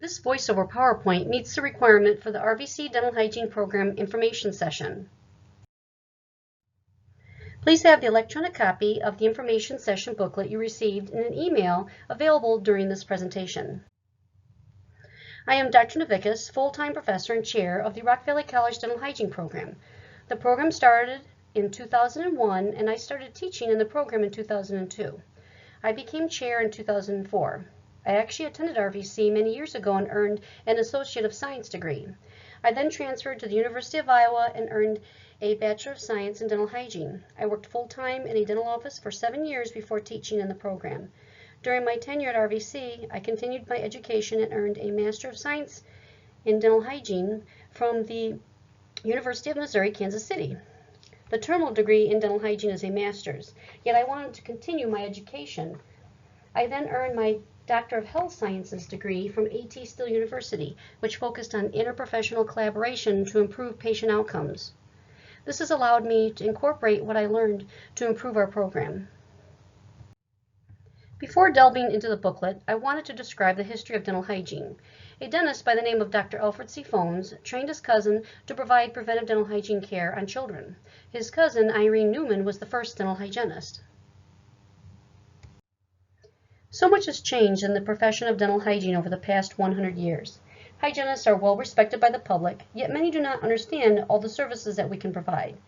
This voiceover PowerPoint meets the requirement for the RVC Dental Hygiene Program information session. Please have the electronic copy of the information session booklet you received in an email available during this presentation. I am Dr. Navikas, full-time professor and chair of the Rock Valley College Dental Hygiene Program. The program started in 2001 and I started teaching in the program in 2002. I became chair in 2004. I actually attended RVC many years ago and earned an Associate of Science degree. I then transferred to the University of Iowa and earned a Bachelor of Science in Dental Hygiene. I worked full-time in a dental office for 7 years before teaching in the program. During my tenure at RVC, I continued my education and earned a Master of Science in Dental Hygiene from the University of Missouri, Kansas City. The terminal degree in dental hygiene is a master's, yet I wanted to continue my education. I then earned my Doctor of Health Sciences degree from A.T. Still University, which focused on interprofessional collaboration to improve patient outcomes. This has allowed me to incorporate what I learned to improve our program. Before delving into the booklet, I wanted to describe the history of dental hygiene. A dentist by the name of Dr. Alfred C. Phones trained his cousin to provide preventive dental hygiene care on children. His cousin, Irene Newman, was the first dental hygienist. So much has changed in the profession of dental hygiene over the past 100 years. Hygienists are well respected by the public, yet many do not understand all the services that we can provide.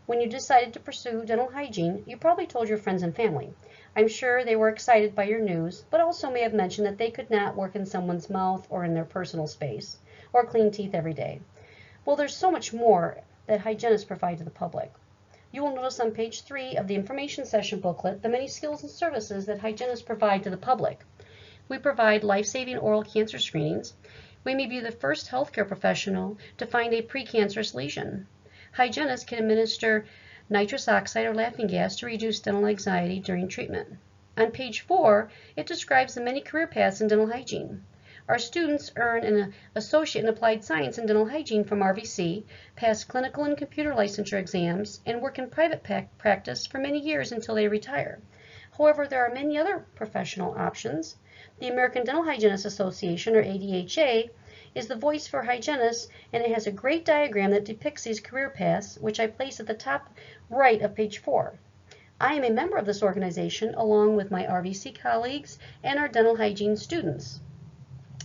When you decided to pursue dental hygiene, you probably told your friends and family. I'm sure they were excited by your news, but also may have mentioned that they could not work in someone's mouth or in their personal space, or clean teeth every day. Well, there's so much more that hygienists provide to the public. You will notice on page 3 of the information session booklet the many skills and services that hygienists provide to the public. We provide life-saving oral cancer screenings. We may be the first healthcare professional to find a precancerous lesion. Hygienists can administer nitrous oxide or laughing gas to reduce dental anxiety during treatment. On page 4, it describes the many career paths in dental hygiene. Our students earn an Associate in Applied Science in Dental Hygiene from RVC, pass clinical and computer licensure exams, and work in private practice for many years until they retire. However, there are many other professional options. The American Dental Hygienists Association, or ADHA, is the voice for hygienists, and it has a great diagram that depicts these career paths, which I place at the top right of page 4. I am a member of this organization along with my RVC colleagues and our dental hygiene students.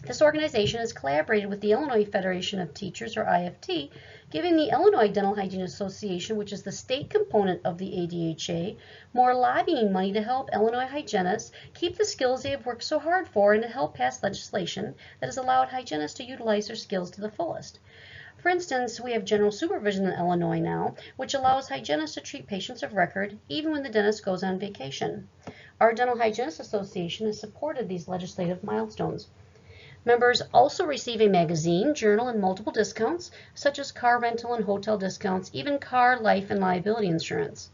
This organization has collaborated with the Illinois Federation of Teachers, or IFT, giving the Illinois Dental Hygiene Association, which is the state component of the ADHA, more lobbying money to help Illinois hygienists keep the skills they have worked so hard for and to help pass legislation that has allowed hygienists to utilize their skills to the fullest. For instance, we have general supervision in Illinois now, which allows hygienists to treat patients of record even when the dentist goes on vacation. Our Dental Hygienists Association has supported these legislative milestones. Members also receive a magazine, journal, and multiple discounts, such as car rental and hotel discounts, even car, life, and liability insurance.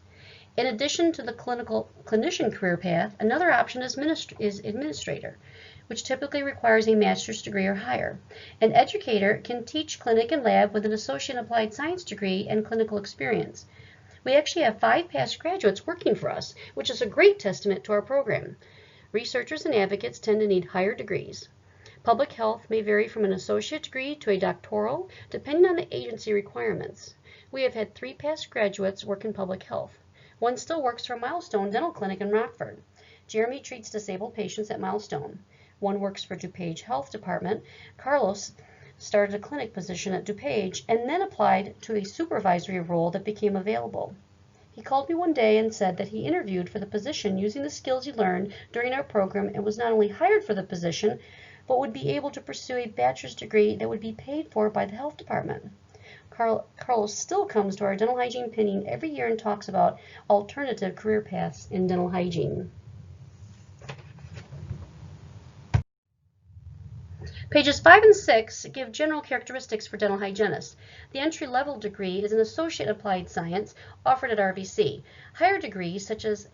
In addition to the clinician career path, another option is administrator, which typically requires a master's degree or higher. An educator can teach clinic and lab with an Associate in Applied Science degree and clinical experience. We actually have 5 past graduates working for us, which is a great testament to our program. Researchers and advocates tend to need higher degrees. Public health may vary from an associate degree to a doctoral, depending on the agency requirements. We have had 3 past graduates work in public health. One still works for Milestone Dental Clinic in Rockford. Jeremy treats disabled patients at Milestone. One works for DuPage Health Department. Carlos started a clinic position at DuPage and then applied to a supervisory role that became available. He called me one day and said that he interviewed for the position using the skills he learned during our program and was not only hired for the position, but would be able to pursue a bachelor's degree that would be paid for by the health department. Carlos still comes to our dental hygiene pinning every year and talks about alternative career paths in dental hygiene. Pages 5 and 6 give general characteristics for dental hygienists. The entry-level degree is an Associate in Applied Science offered at RVC. Higher degrees, such as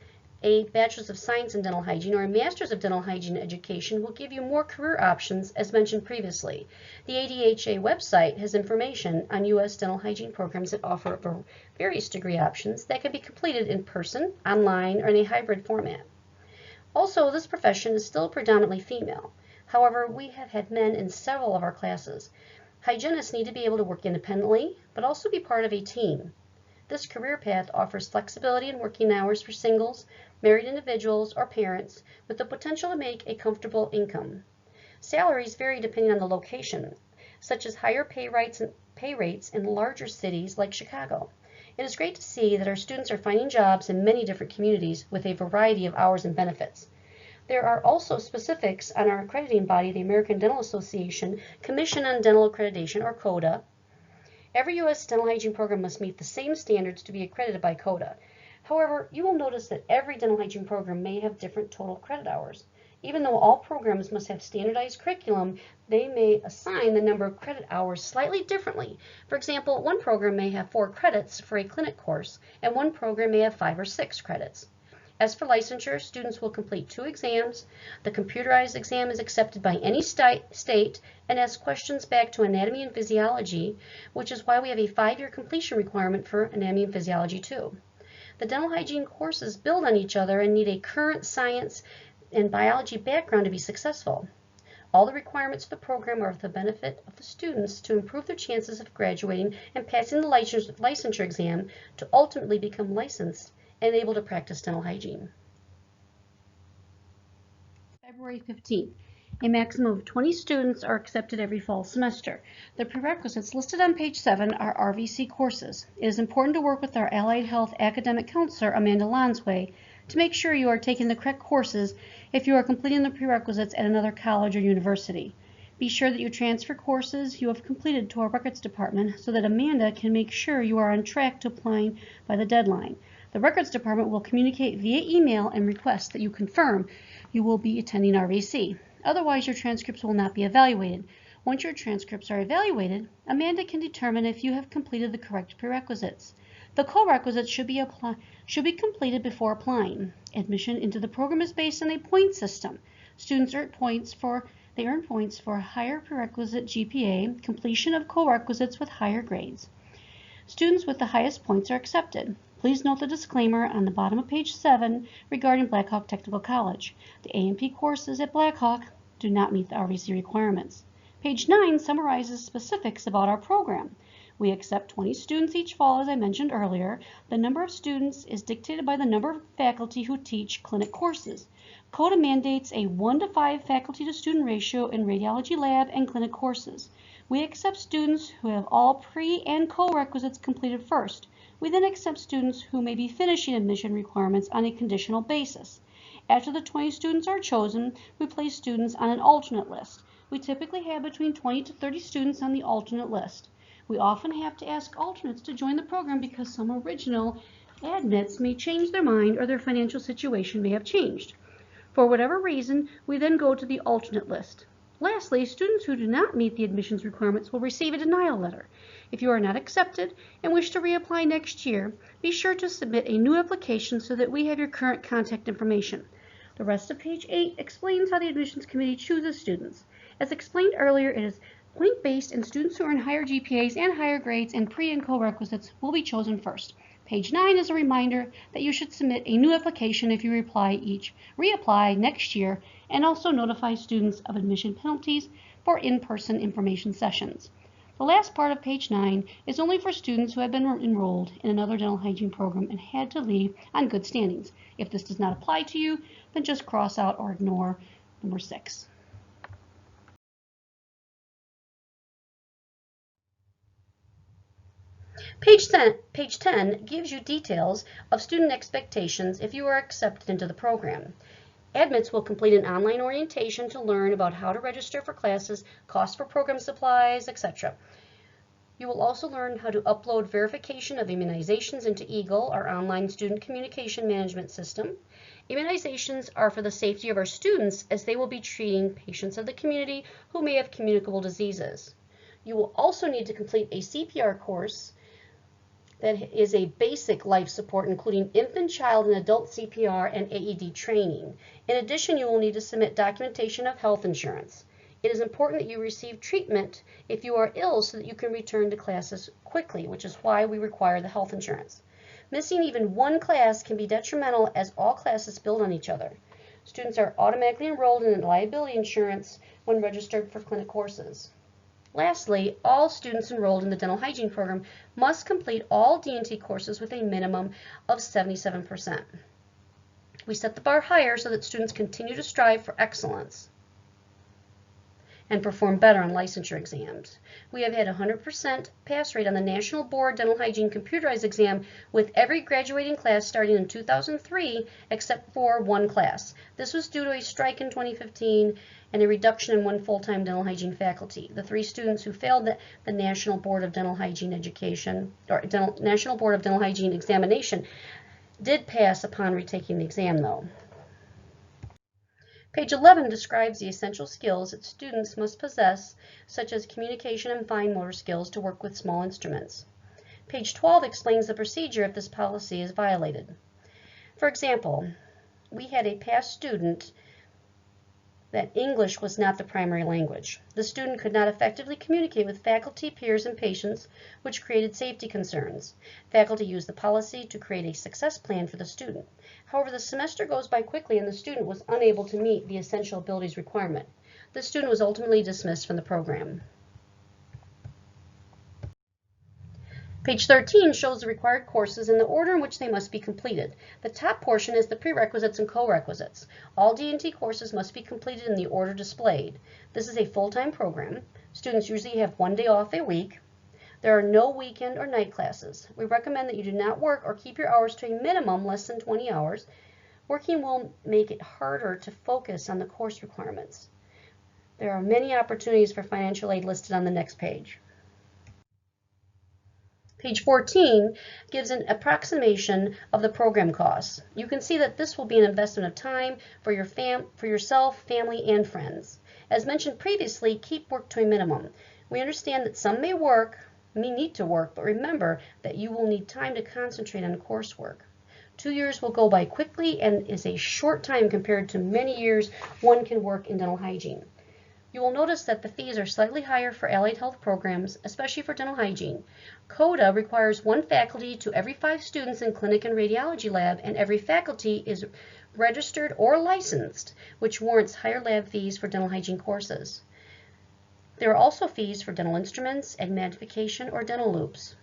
a Bachelor's of Science in Dental Hygiene or a Master's of Dental Hygiene education, will give you more career options as mentioned previously. The ADHA website has information on U.S. dental hygiene programs that offer various degree options that can be completed in person, online, or in a hybrid format. Also, this profession is still predominantly female. However, we have had men in several of our classes. Hygienists need to be able to work independently, but also be part of a team. This career path offers flexibility in working hours for singles, married individuals, or parents with the potential to make a comfortable income. Salaries vary depending on the location, such as higher pay rates in larger cities like Chicago. It is great to see that our students are finding jobs in many different communities with a variety of hours and benefits. There are also specifics on our accrediting body, the American Dental Association Commission on Dental Accreditation, or CODA. Every U.S. dental hygiene program must meet the same standards to be accredited by CODA. However, you will notice that every dental hygiene program may have different total credit hours. Even though all programs must have standardized curriculum, they may assign the number of credit hours slightly differently. For example, one program may have 4 credits for a clinic course, and one program may have 5 or 6 credits. As for licensure, students will complete 2 exams. The computerized exam is accepted by any state and asks questions back to anatomy and physiology, which is why we have a 5-year completion requirement for anatomy and physiology too. The dental hygiene courses build on each other and need a current science and biology background to be successful. All the requirements for the program are for the benefit of the students to improve their chances of graduating and passing the licensure exam to ultimately become licensed and able to practice dental hygiene. February 15th. A maximum of 20 students are accepted every fall semester. The prerequisites listed on page 7 are RVC courses. It is important to work with our Allied Health Academic Counselor, Amanda Lonsway, to make sure you are taking the correct courses if you are completing the prerequisites at another college or university. Be sure that you transfer courses you have completed to our records department so that Amanda can make sure you are on track to applying by the deadline. The records department will communicate via email and request that you confirm you will be attending RVC. Otherwise, your transcripts will not be evaluated. Once your transcripts are evaluated, Amanda can determine if you have completed the correct prerequisites. The co-requisites should be completed before applying. Admission into the program is based on a point system. Students earn points for higher prerequisite GPA, completion of co-requisites with higher grades. Students with the highest points are accepted. Please note the disclaimer on the bottom of page 7 regarding Blackhawk Technical College. The A&P courses at Blackhawk do not meet the RVC requirements. Page 9 summarizes specifics about our program. We accept 20 students each fall, as I mentioned earlier. The number of students is dictated by the number of faculty who teach clinic courses. CODA mandates a 1:5 faculty to student ratio in radiology lab and clinic courses. We accept students who have all pre- and co-requisites completed first. We then accept students who may be finishing admission requirements on a conditional basis. After the 20 students are chosen, we place students on an alternate list. We typically have between 20 to 30 students on the alternate list. We often have to ask alternates to join the program because some original admits may change their mind or their financial situation may have changed. For whatever reason, we then go to the alternate list. Lastly, students who do not meet the admissions requirements will receive a denial letter. If you are not accepted and wish to reapply next year, be sure to submit a new application so that we have your current contact information. The rest of page 8 explains how the admissions committee chooses students. As explained earlier, it is point-based, and students who earn higher GPAs and higher grades in pre- and co-requisites will be chosen first. Page 9 is a reminder that you should submit a new application if you reapply next year, and also notify students of admission penalties for in-person information sessions. The last part of page 9 is only for students who have been enrolled in another dental hygiene program and had to leave on good standings. If this does not apply to you, then just cross out or ignore number 6. Page 10 gives you details of student expectations if you are accepted into the program. Admits will complete an online orientation to learn about how to register for classes, costs for program supplies, etc. You will also learn how to upload verification of immunizations into EAGLE, our online student communication management system. Immunizations are for the safety of our students as they will be treating patients of the community who may have communicable diseases. You will also need to complete a CPR course that is a basic life support, including infant, child, and adult CPR and AED training. In addition, you will need to submit documentation of health insurance. It is important that you receive treatment if you are ill so that you can return to classes quickly, which is why we require the health insurance. Missing even one class can be detrimental as all classes build on each other. Students are automatically enrolled in liability insurance when registered for clinic courses. Lastly, all students enrolled in the dental hygiene program must complete all D&T courses with a minimum of 77%. We set the bar higher so that students continue to strive for excellence and perform better on licensure exams. We have had a 100% pass rate on the National Board Dental Hygiene Computerized Exam with every graduating class starting in 2003 except for one class. This was due to a strike in 2015 and a reduction in one full-time dental hygiene faculty. The 3 students who failed the National Board of Dental Hygiene Education, or National Board of Dental Hygiene examination, did pass upon retaking the exam though. Page 11 describes the essential skills that students must possess, such as communication and fine motor skills to work with small instruments. Page 12 explains the procedure if this policy is violated. For example, we had a past student that English was not the primary language. The student could not effectively communicate with faculty, peers, and patients, which created safety concerns. Faculty used the policy to create a success plan for the student. However, the semester goes by quickly and the student was unable to meet the essential abilities requirement. The student was ultimately dismissed from the program. Page 13 shows the required courses in the order in which they must be completed. The top portion is the prerequisites and co-requisites. All D&T courses must be completed in the order displayed. This is a full-time program. Students usually have 1 day off a week. There are no weekend or night classes. We recommend that you do not work or keep your hours to a minimum less than 20 hours. Working will make it harder to focus on the course requirements. There are many opportunities for financial aid listed on the next page. Page 14 gives an approximation of the program costs. You can see that this will be an investment of time for yourself, family, and friends. As mentioned previously, keep work to a minimum. We understand that some may need to work, but remember that you will need time to concentrate on coursework. 2 years will go by quickly and is a short time compared to many years one can work in dental hygiene. You will notice that the fees are slightly higher for allied health programs, especially for dental hygiene. CODA requires 1 faculty to every 5 students in clinic and radiology lab, and every faculty is registered or licensed, which warrants higher lab fees for dental hygiene courses. There are also fees for dental instruments, and magnification or dental loops.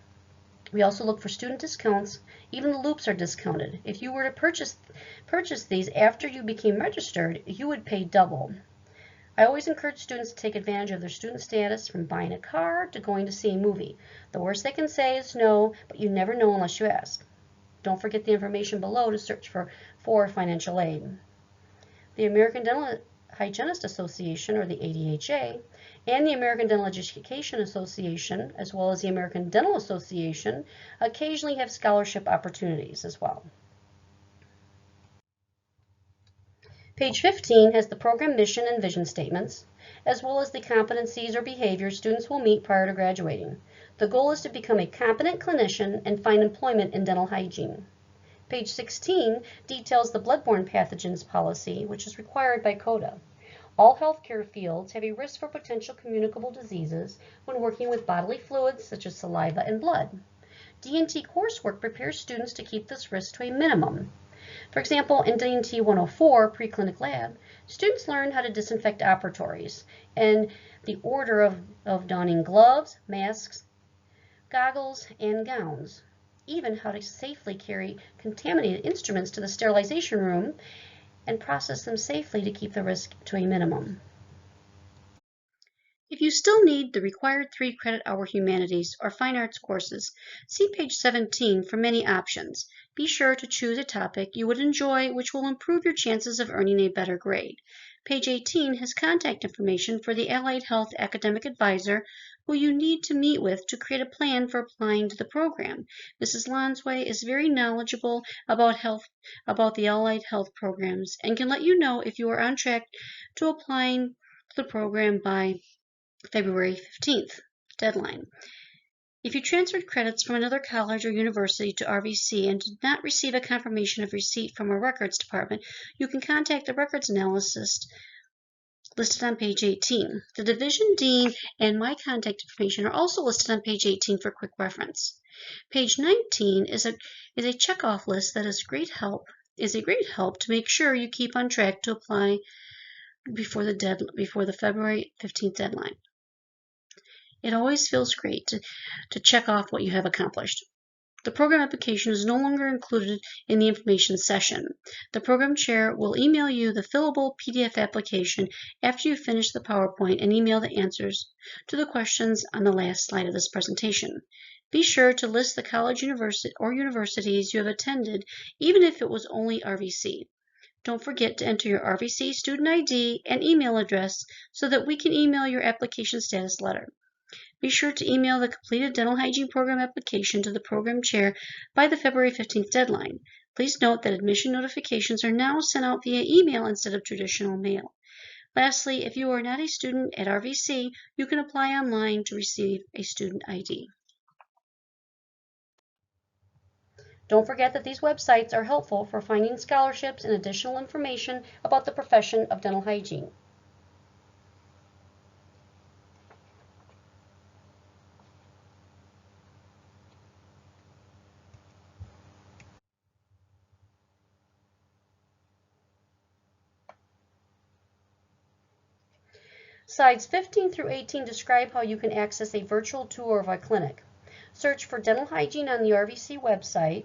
We also look for student discounts. Even the loops are discounted. If you were to purchase these after you became registered, you would pay double. I always encourage students to take advantage of their student status, from buying a car to going to see a movie. The worst they can say is no, but you never know unless you ask. Don't forget the information below to search for financial aid. The American Dental Hygienist Association, or the ADHA, and the American Dental Education Association, as well as the American Dental Association, occasionally have scholarship opportunities as well. Page 15 has the program mission and vision statements, as well as the competencies or behaviors students will meet prior to graduating. The goal is to become a competent clinician and find employment in dental hygiene. Page 16 details the bloodborne pathogens policy, which is required by CODA. All healthcare fields have a risk for potential communicable diseases when working with bodily fluids such as saliva and blood. D&T coursework prepares students to keep this risk to a minimum. For example, in D&T 104, Preclinic Lab, students learn how to disinfect operatories and the order of donning gloves, masks, goggles, and gowns. Even how to safely carry contaminated instruments to the sterilization room and process them safely to keep the risk to a minimum. If you still need the required 3 credit hour humanities or fine arts courses, see page 17 for many options. Be sure to choose a topic you would enjoy, which will improve your chances of earning a better grade. Page 18 has contact information for the Allied Health Academic Advisor who you need to meet with to create a plan for applying to the program. Mrs. Lonsway is very knowledgeable about the Allied Health programs and can let you know if you are on track to applying to the program by February 15th deadline. If you transferred credits from another college or university to RVC and did not receive a confirmation of receipt from our records department, you can contact the records analyst listed on page 18. The division dean and my contact information are also listed on page 18 for quick reference. Page 19 is a checkoff list that is great help is a great help to make sure you keep on track to apply before the February 15th deadline. It always feels great to check off what you have accomplished. The program application is no longer included in the information session. The program chair will email you the fillable PDF application after you finish the PowerPoint and email the answers to the questions on the last slide of this presentation. Be sure to list the college or universities you have attended, even if it was only RVC. Don't forget to enter your RVC student ID and email address so that we can email your application status letter. Be sure to email the completed dental hygiene program application to the program chair by the February 15th deadline. Please note that admission notifications are now sent out via email instead of traditional mail. Lastly, if you are not a student at RVC, you can apply online to receive a student ID. Don't forget that these websites are helpful for finding scholarships and additional information about the profession of dental hygiene. Slides 15 through 18 describe how you can access a virtual tour of our clinic. Search for dental hygiene on the RVC website,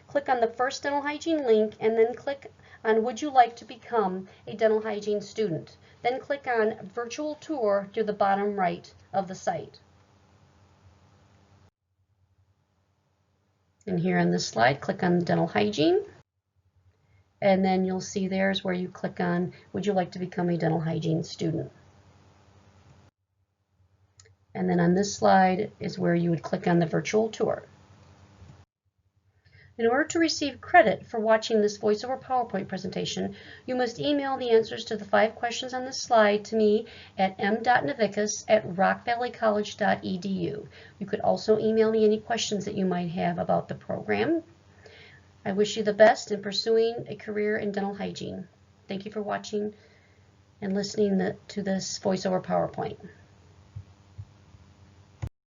click on the first dental hygiene link, and then click on Would you like to become a dental hygiene student? Then click on Virtual Tour to the bottom right of the site. And here on this slide, click on dental hygiene, and then you'll see there's where you click on Would you like to become a dental hygiene student? And then on this slide is where you would click on the virtual tour. In order to receive credit for watching this voiceover PowerPoint presentation, you must email the answers to the 5 questions on this slide to me at m.navickas@rockvalleycollege.edu. You could also email me any questions that you might have about the program. I wish you the best in pursuing a career in dental hygiene. Thank you for watching and listening to this voiceover PowerPoint.